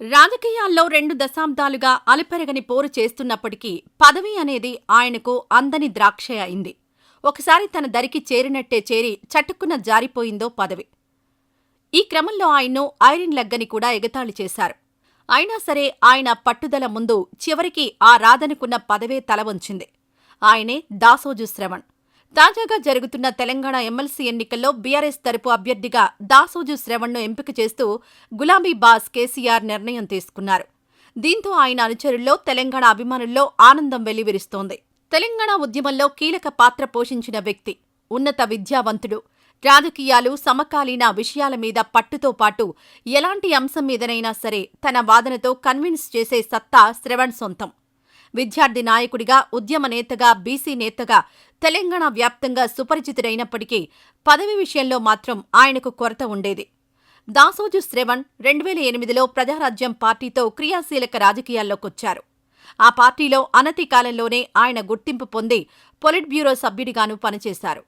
రాజకీయాల్లో 2 దశాబ్దాలుగా అలుపెరగని పోరు చేస్తున్నప్పటికీ పదవి అనేది ఆయనకు అందని ద్రాక్ష అయింది. ఒకసారి తన దరికి చేరినట్టే చేరి చటుక్కున జారిపోయిందో పదవి. ఈ క్రమంలో ఆయన్ను ఐరన్ లెగ్గని కూడా ఎగతాళి చేశారు. అయినా సరే ఆయన పట్టుదల ముందు చివరికి ఆ రాదనుకున్న పదవే తలవంచింది. ఆయనే దాసోజు శ్రవణ్. తాజాగా జరుగుతున్న తెలంగాణ ఎమ్మెల్సీ ఎన్నికల్లో బీఆర్ఎస్ తరపు అభ్యర్థిగా దాసోజు శ్రవణ్ను ఎంపిక చేస్తూ గులాబీ బాస్ కేసీఆర్ నిర్ణయం తీసుకున్నారు. దీంతో ఆయన అనుచరుల్లో, తెలంగాణ అభిమానుల్లో ఆనందం వెల్లివిరుస్తోంది. తెలంగాణ ఉద్యమంలో కీలక పాత్ర పోషించిన వ్యక్తి, ఉన్నత విద్యావంతుడు, రాజకీయాలు, సమకాలీన విషయాల మీద పట్టుతో పాటు ఎలాంటి అంశం మీదనైనా సరే తన వాదనతో కన్విన్స్ చేసే సత్తా శ్రవణ్ సొంతం. విద్యార్థి నాయకుడిగా, ఉద్యమ నేతగా, బీసీ నేతగా తెలంగాణ వ్యాప్తంగా సుపరిచితుడైనప్పటికీ పదవి విషయంలో మాత్రం ఆయనకు కొరత ఉండేది. దాసోజు శ్రవణ్ 2008లో ప్రజారాజ్యం పార్టీతో క్రియాశీలక రాజకీయాల్లోకొచ్చారు. ఆ పార్టీలో అనతి కాలంలోనే ఆయన గుర్తింపు పొంది పొలిట్ బ్యూరో సభ్యుడిగాను పనిచేశారు.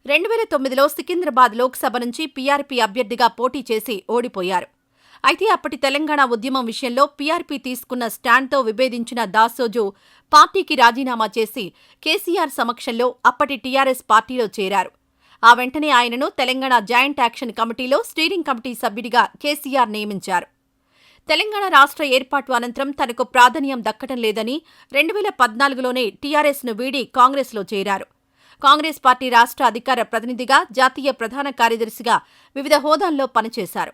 2009లో సికింద్రాబాద్ లోక్సభ నుంచి పీఆర్పీ అభ్యర్థిగా పోటీ చేసి ఓడిపోయారు. అయితే అప్పటి తెలంగాణ ఉద్యమం విషయంలో పీఆర్పీ తీసుకున్న స్టాండ్తో విభేదించిన దాసోజు పార్టీకి రాజీనామా చేసి కేసీఆర్ సమక్షంలో అప్పటి టీఆర్ఎస్ పార్టీలో చేరారు. ఆ వెంటనే ఆయనను తెలంగాణ జాయింట్ యాక్షన్ కమిటీలో స్టీరింగ్ కమిటీ సభ్యుడిగా కేసీఆర్ నియమించారు. తెలంగాణ రాష్ట్ర ఏర్పాటు అనంతరం తనకు ప్రాధాన్యం దక్కడం లేదని 2014లోనే టీఆర్ఎస్ను వీడి కాంగ్రెస్లో చేరారు. కాంగ్రెస్ పార్టీ రాష్ట్ర అధికార ప్రతినిధిగా, జాతీయ ప్రధాన కార్యదర్శిగా వివిధ హోదాల్లో పనిచేశారు.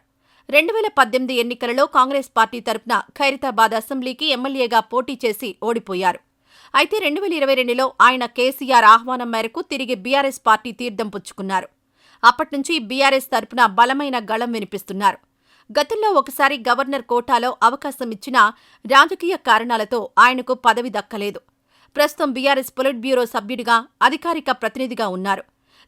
2018 ఎన్నికలలో కాంగ్రెస్ పార్టీ తరపున ఖైరతాబాద్ అసెంబ్లీకి ఎమ్మెల్యేగా పోటీ చేసి ఓడిపోయారు. అయితే 2022లో ఆయన కేసీఆర్ ఆహ్వానం మేరకు తిరిగి బీఆర్ఎస్ పార్టీ తీర్థం పుచ్చుకున్నారు. అప్పట్నుంచి బీఆర్ఎస్ తరపున బలమైన గళం వినిపిస్తున్నారు. గతంలో ఒకసారి గవర్నర్ కోటాలో అవకాశం ఇచ్చినా రాజకీయ కారణాలతో ఆయనకు పదవి దక్కలేదు. ప్రస్తుతం బీఆర్ఎస్ పొలిట్ బ్యూరో సభ్యుడిగా, అధికారిక ప్రతినిధిగా ఉన్నారు.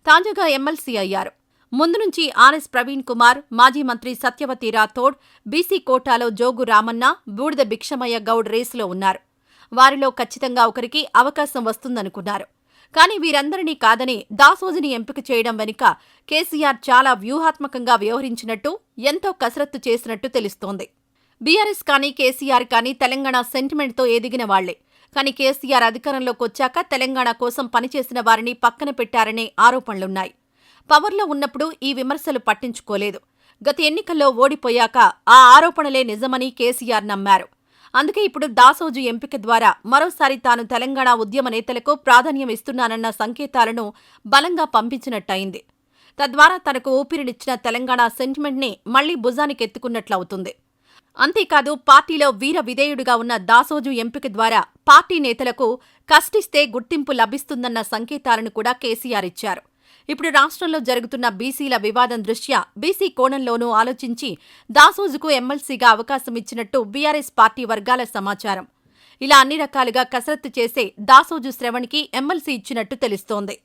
తాజాగా ఎమ్మెల్సీ అయ్యారు. ముందు నుంచి ఆర్ఎస్ ప్రవీణ్ కుమార్, మాజీ మంత్రి సత్యవతి రాథోడ్, బీసీ కోటాలో జోగు రామన్న, బూడిద భిక్షమయ్య గౌడ్ రేసులో ఉన్నారు. వారిలో ఖచ్చితంగా ఒకరికి అవకాశం వస్తుందనుకున్నారు. కానీ వీరందరినీ కాదని దాసోజుని ఎంపిక చేయడం వెనుక కేసీఆర్ చాలా వ్యూహాత్మకంగా వ్యవహరించినట్టు, ఎంతో కసరత్తు చేసినట్టు తెలుస్తోంది. బీఆర్ఎస్ కానీ, కేసీఆర్ కానీ తెలంగాణ సెంటిమెంట్తో ఎదిగిన వాళ్లే. కానీ కేసీఆర్ అధికారంలోకొచ్చాక తెలంగాణ కోసం పనిచేసిన వారిని పక్కన పెట్టారనే ఆరోపణలున్నాయి. పవర్లో ఉన్నప్పుడు ఈ విమర్శలు పట్టించుకోలేదు. గత ఎన్నికల్లో ఓడిపోయాక ఆ ఆరోపణలే నిజమని కేసీఆర్ నమ్మారు. అందుకే ఇప్పుడు దాసోజు ఎంపిక ద్వారా మరోసారి తాను తెలంగాణ ఉద్యమ నేతలకు ప్రాధాన్యం ఇస్తున్నానన్న సంకేతాలను బలంగా పంపించినట్టయింది. తద్వారా తనకు ఊపిరినిచ్చిన తెలంగాణ సెంటిమెంట్ని మళ్లీ భుజానికెత్తుకున్నట్లవుతుంది. అంతేకాదు, పార్టీలో వీర విధేయుడిగా ఉన్న దాసోజు ఎంపిక ద్వారా పార్టీ నేతలకు కష్టిస్తే గుర్తింపు లభిస్తుందన్న సంకేతాలను కూడా కేసీఆర్ ఇచ్చారు. ఇప్పుడు రాష్ట్రంలో జరుగుతున్న బీసీల వివాదం దృష్ట్యా బీసీ కోణంలోనూ ఆలోచించి దాసోజుకు ఎమ్మెల్సీగా అవకాశం ఇచ్చినట్టు బీఆర్ఎస్ పార్టీ వర్గాల సమాచారం. ఇలా అన్ని రకాలుగా కసరత్తు చేసే దాసోజు శ్రవణ్కి ఎమ్మెల్సీ ఇచ్చినట్టు తెలుస్తోంది.